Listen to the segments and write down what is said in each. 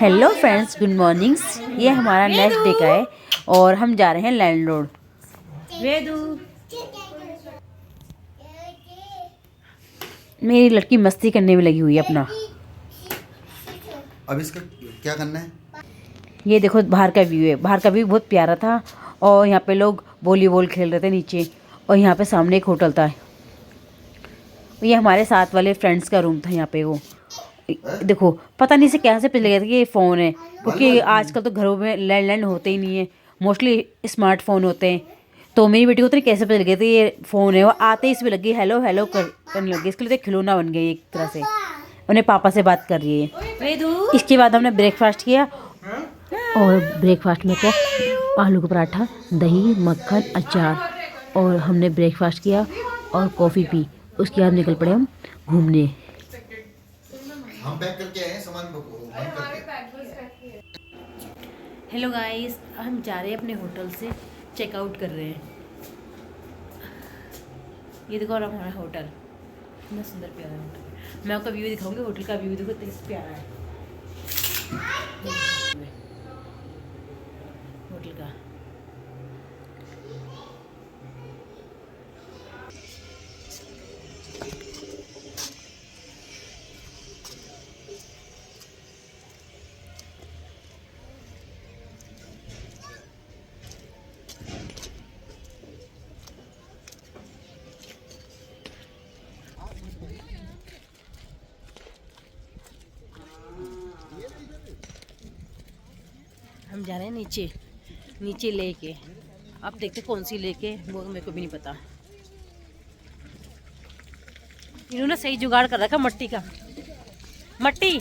Hello friends, good mornings. ये हमारा next day का है और हम जा रहे हैं लैंड रोड। मेरी लड़की मस्ती करने में लगी हुई है अपना। अब इसका क्या करना है? ये देखो बाहर का व्यू है। बाहर का व्यू बहुत प्यारा था और यहाँ पे लोग वॉलीबॉल खेल रहे थे नीचे, और यहाँ पे सामने एक होटल था। ये हमारे साथ वाले फ्रेंड्स का रूम था। यहाँ पे वो देखो, पता नहीं से कैसे पता लगा था कि ये फ़ोन है, क्योंकि आजकल तो घरों में लैंडलाइन होते ही नहीं है, मोस्टली स्मार्टफोन होते हैं। तो मेरी बेटी को तो कैसे पता लगा था ये फ़ोन है। वो आते ही इसमें लगी हेलो हेलो करने लगी। इसके लिए तो खिलौना बन गई एक तरह से। उन्हें पापा से बात कर रही है। इसके बाद हमने ब्रेकफास्ट किया, और ब्रेकफास्ट में क्या, आलू का पराठा, दही, मक्खन, अचार, और हमने ब्रेकफास्ट किया और कॉफ़ी पी। उसके बाद निकल पड़े हम घूमने। हम पैक करके आए हैं सामान बंद करके। हेलो गाइस, हम जा रहे हैं अपने होटल से, चेकआउट कर रहे हैं। ये देखो और हमारा होटल, कितना सुंदर प्यारा होटल। मैं आपका व्यू दिखाऊंगी। होटल का व्यू देखो, कितना प्यारा है होटल का। हम जा रहे हैं नीचे, नीचे लेके। आप देखते कौन सी लेके, वो मेरे को भी नहीं पता। इन्होंने सही जुगाड़ कर रखा मट्टी का। मट्टी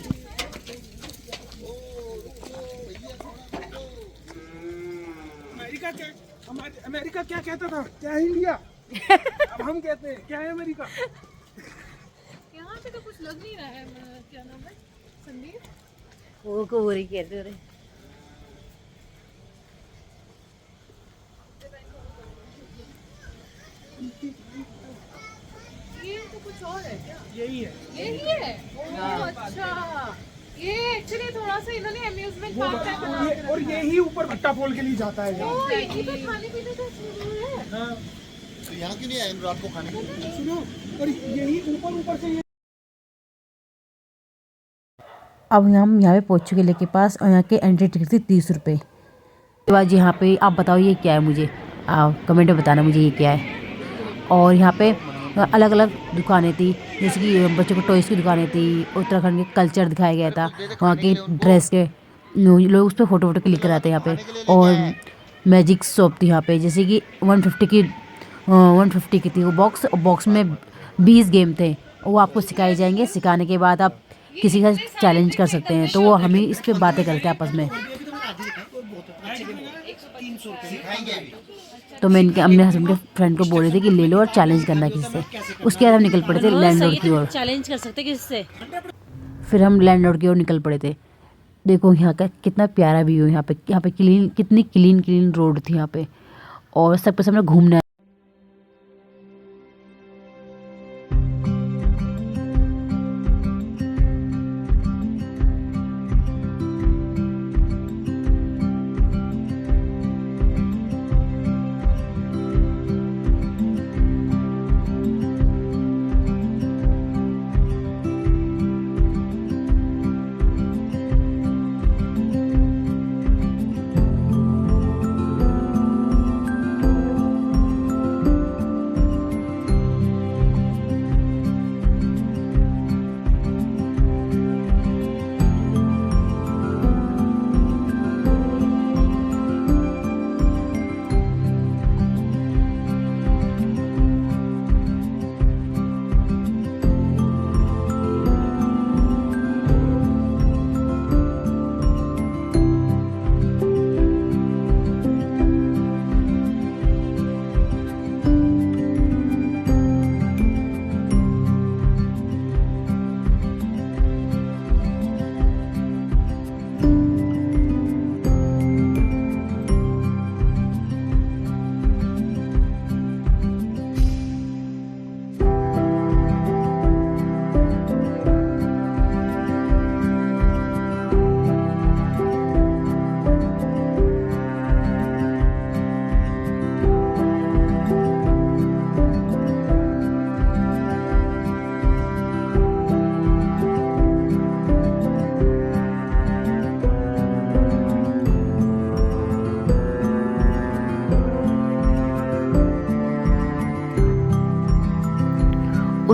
अमेरिका क्या कहता था? क्या है इंडिया? अब हम कहते हैं क्या है अमेरिका? यहाँ पे तो कुछ लग नहीं रहा है। क्या नाम है? संदीप। वो को हो रही कहते हो रहे। ये तो कुछ और है क्या? यही है। यही है। ओह अच्छा, ये एक्चुअली थोड़ा सा इन्होंने अम्यूजमेंट पार्क टाइप बना के और रखा है। यही ऊपर भट्टा पोल के लिए जाता है। ओह, ये तो खाने पीने का चीज़ है। हाँ, तो यहाँ क्यों नहीं आए रात को खाने के लिए? सुनो, और यही ऊपर से ये अब हम यहाँ पे पहुँच चुके लेक के पास, और यहाँ के एंट्री टिकट थी 30 रुपये। उसके बाद यहाँ पे आप बताओ ये क्या है, मुझे कमेंट में बताना मुझे ये क्या है। और यहाँ पे अलग अलग दुकानें थी, जैसे कि बच्चों को टॉयज़ की दुकानें थी। उत्तराखंड के कल्चर दिखाया गया था, वहाँ के ड्रेस के लोग उस पर फ़ोटो वोटो क्लिक कराते हैं यहाँ पे। और मैजिक शॉप थी यहाँ पे, जैसे कि 150 की थी वो बॉक्स, और बॉक्स में 20 गेम थे। वो आपको सिखाए जाएंगे। सिखाने के बाद आप किसी का चैलेंज कर सकते हैं। तो वो हम ही इस पर बातें करते हैं आपस में। तो मैं अपने हस्बैंड के फ्रेंड को बोल रही थी कि ले लो और चैलेंज करना किसी से। उसके बाद हम निकल पड़े थे लैंड रोड की ओर। चैलेंज कर सकते किसी से। फिर हम लैंड रोड की ओर निकल पड़े थे। देखो यहाँ का कितना प्यारा व्यू है। यहाँ पे क्लीन, कितनी क्लीन रोड थी यहाँ पे, और सबके सामने घूमने।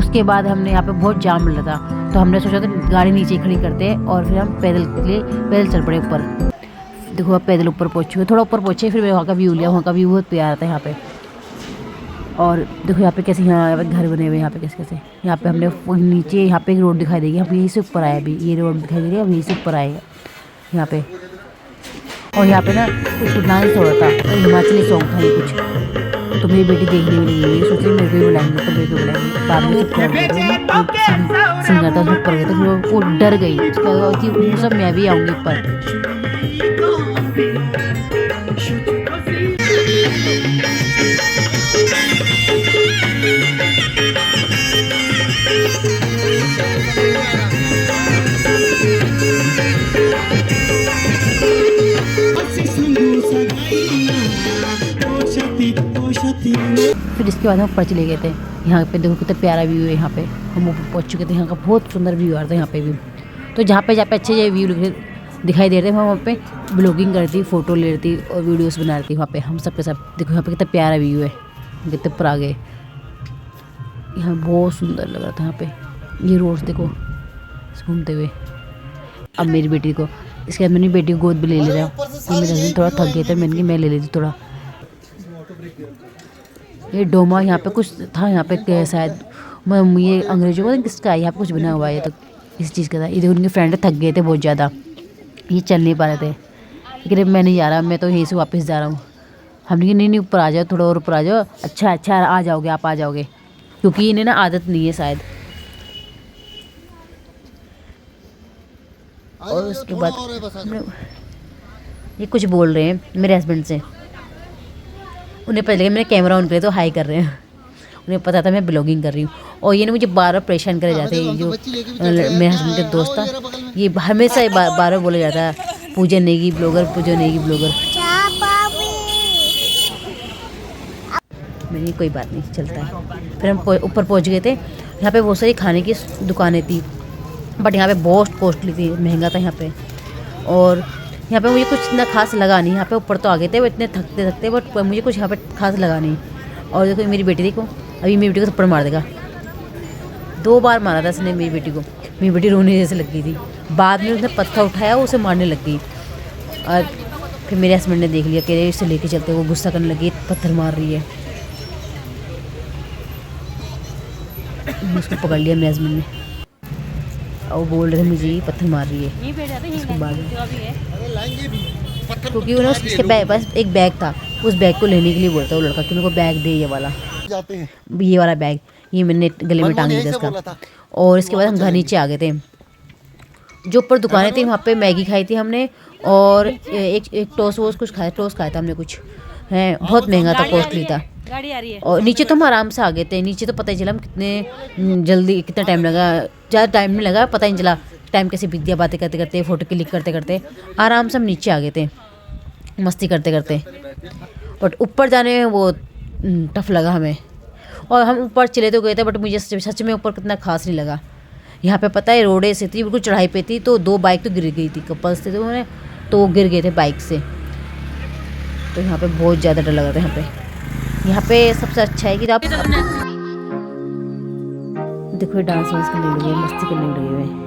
उसके बाद हमने यहाँ पे बहुत जाम मिल रहा था, तो हमने सोचा था गाड़ी नीचे ही खड़ी करते हैं और फिर हम पैदल चल पड़े ऊपर। देखो अब पैदल ऊपर पहुँचे, थोड़ा ऊपर पहुँचे, फिर वहाँ का व्यू लिया। वहाँ का व्यू बहुत प्यारा था यहाँ पे। और देखो यहाँ पे कैसे यहाँ पे घर बने हुए, यहाँ पे कैसे कैसे यहाँ पे हमने नीचे यहाँ पे एक रोड दिखाई देगी, हम यहीं से ऊपर आए। अभी ये रोड दिखाई दे रही है, हम यहीं से ऊपर आए यहाँ पे। और यहाँ पे ना कुछ डांस हो रहा था, तो हिमाचली सॉन्ग था ये कुछ। तो मेरी बेटी देखने में नहीं गई, सोच रही मेरे को भी बुलाएंगे, तो मेरे को बुलाएंगे। बाद में सिंगर था, ऊपर गए, तो फिर वो डर गई। उसके बाद सब मैं भी आऊँगी ऊपर। फिर इसके बाद हम ऊपर चले गए थे। यहाँ पे देखो कितना प्यारा व्यू है। यहाँ पे हम ऊपर पहुँच चुके थे। यहाँ का बहुत सुंदर व्यू आ रहा था यहाँ पे भी। तो जहाँ पे अच्छे ये व्यू दिखाई दे रहे थे, वहाँ पे ब्लॉगिंग कर रही थी, फ़ोटो ले रही थी और वीडियोस बना रही थी वहाँ पे हम सबके साथ। देखो यहाँ पे कितना प्यारा व्यू है, कितने ऊपर आ गए। यहाँ बहुत सुंदर लग रहा था यहाँ पे। ये रोड देखो घूमते हुए। अब मेरी बेटी को, इसके बाद मैंने बेटी को गोद भी ले लिया। मेरे हस्बैंड थोड़ा थक गए थे, मैंने मैं ले लेती थोड़ा। ये डोमा यहाँ पे कुछ था, यहाँ पे शायद ये अंग्रेजों को किसका है, यहाँ पे कुछ बना हुआ है। ये तो इस चीज़ का था। ये उनके फ्रेंड थक गए थे बहुत ज़्यादा, ये चल नहीं पा रहे थे। लेकिन मैं नहीं जा रहा, मैं तो यहीं से वापस जा रहा हूँ। हमने कहा नहीं ऊपर आ जाओ, थोड़ा और ऊपर आ जाओ। अच्छा आ जाओगे, आप आ जाओगे, क्योंकि इन्हें ना आदत नहीं है शायद। और उसके बाद ये कुछ बोल रहे हैं मेरे हस्बैंड से। उन्हें पता लगा मैंने कैमरा ऑन करे तो हाई कर रहे हैं। उन्हें पता था मैं ब्लॉगिंग कर रही हूँ। और ये ना मुझे बार बार परेशान करे जाते हैं। जो मेरे हस्बैंड का दोस्त था, ये हमेशा बार बार बोला जाता है पूजा नेगी ब्लॉगर, पूजा नेगी ब्लॉगर। मैंने कोई बात नहीं, चलता है। फिर हम ऊपर पहुँच गए थे। यहाँ पे बहुत सारी खाने की दुकानें थी, बट यहाँ पे बहुत कॉस्टली थी, महंगा था यहाँ पे। और यहाँ पे मुझे कुछ इतना खास लगा नहीं। यहाँ पे ऊपर तो आ गए थे, वो इतने थकते बट मुझे कुछ यहाँ पे खास लगा नहीं। और देखो मेरी बेटी, देखो अभी मेरी बेटी को थप्पड़ मार देगा। 2 बार मारा था इसने मेरी बेटी को। मेरी बेटी रोने जैसे लग गई थी। बाद में उसने पत्थर उठाया, उसे मारने लग गई। और फिर मेरे हस्बैंड ने देख लिया कि इसे लेके चलते, वो गुस्सा करने लगी, पत्थर मार रही है। उसको पकड़ लिया मेरे हस्बैंड ने, और वो बोल रहे थे मुझे ये पत्थर मार रही है। उसके बाद क्योंकि उन्हें उसके पास एक बैग था, उस बैग को लेने के लिए बोलता वो लड़का कि मेरे को बैग दे, ये वाला जाते हैं, ये वाला बैग। ये मैंने गले में टांग दिया इसका। और इसके बाद हम घर नीचे आ गए थे। जो ऊपर दुकानें थी वहाँ पे मैगी खाई थी हमने, और एक टोस्ट वोस्ट कुछ खाया, टोस्ट खाया था हमने कुछ, है बहुत महंगा था, कॉस्टली था। गाड़ी आ रही है। और नीचे तो हम आराम से आ गए थे। नीचे तो पता ही चला हम कितने जल्दी, कितना टाइम लगा, ज़्यादा टाइम नहीं लगा, पता ही नहीं चला टाइम कैसे बीत गया। बातें करते करते, फ़ोटो क्लिक करते करते आराम से हम नीचे आ गए थे, मस्ती करते करते। बट ऊपर जाने में वो टफ लगा हमें। और हम ऊपर चले तो गए थे, बट मुझे सच में ऊपर कितना खास नहीं लगा। यहाँ पे पता है रोडे से थी, बिल्कुल चढ़ाई पे थी, तो 2 बाइक तो गिर गई थी, कपल्स थे तो उन्हें, तो वो गिर गए थे बाइक से। तो यहाँ पे बहुत ज़्यादा डर लगा था। यहाँ पे सबसे अच्छा है कि आप देखो डांस वांस करने लगे, मस्ती करने लगे हुए।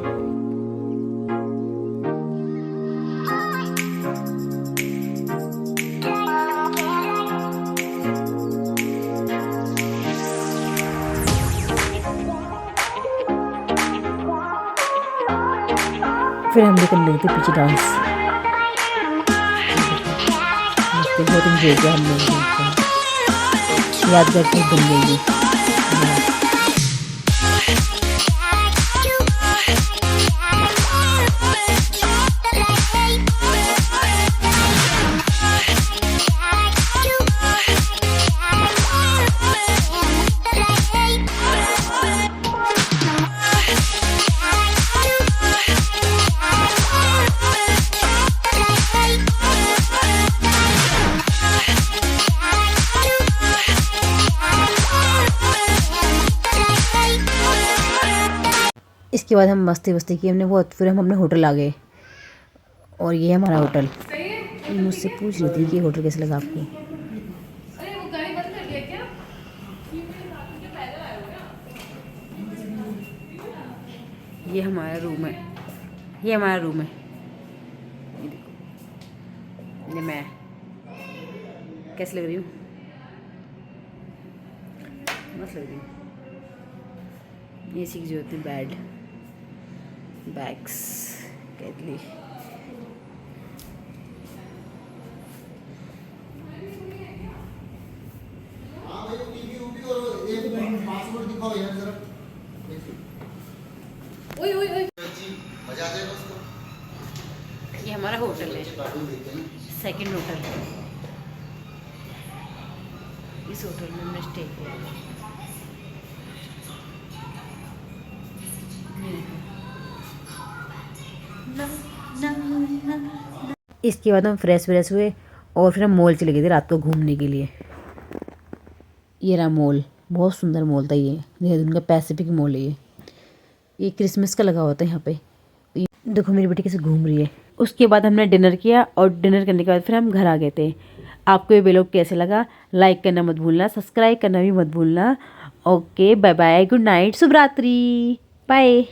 फिर हम भी करने लगे थे पीछे डांस। बहुत इंजॉय किया हमने, यादगार चीज़ बन गई। इसके बाद हम मस्ती की हमने बहुत। फिर हम अपने होटल आ गए, और ये है हमारा होटल। मुझसे पूछ रही थी कि होटल कैसा लगा आपको। ये हमारा रूम है, ये हमारा रूम है। ये देखो, ये मैं कैसे लग रही हूँ, मस्त लग रही हूँ। ये सीख जो होती है बेड, बैग्स, कैटली। हाँ भाई टीवी उवी और एक पासवर्ड दिखाओ यार जरा। ओए ओए ओए, मजा आ जाएगा उसको। ये हमारा होटल है, कार्टून देखते हैं। सेकंड होटल है। इस होटल में हमने स्टे किया। इसके बाद हम फ्रेश व्रेश हुए और फिर हम मॉल चले गए थे रात को घूमने के लिए। ये रहा मॉल, बहुत सुंदर मॉल था ये, देहरादून का पैसिफिक मॉल है ये क्रिसमस का लगा हुआ था यहाँ पे। देखो मेरी बेटी कैसे घूम रही है। उसके बाद हमने डिनर किया और डिनर करने के बाद फिर हम घर आ गए थे। आपको ये व्लॉग कैसे लगा, लाइक करना मत भूलना, सब्सक्राइब करना भी मत भूलना। Okay bye bye, good night, शुभ रात्रि, बाय।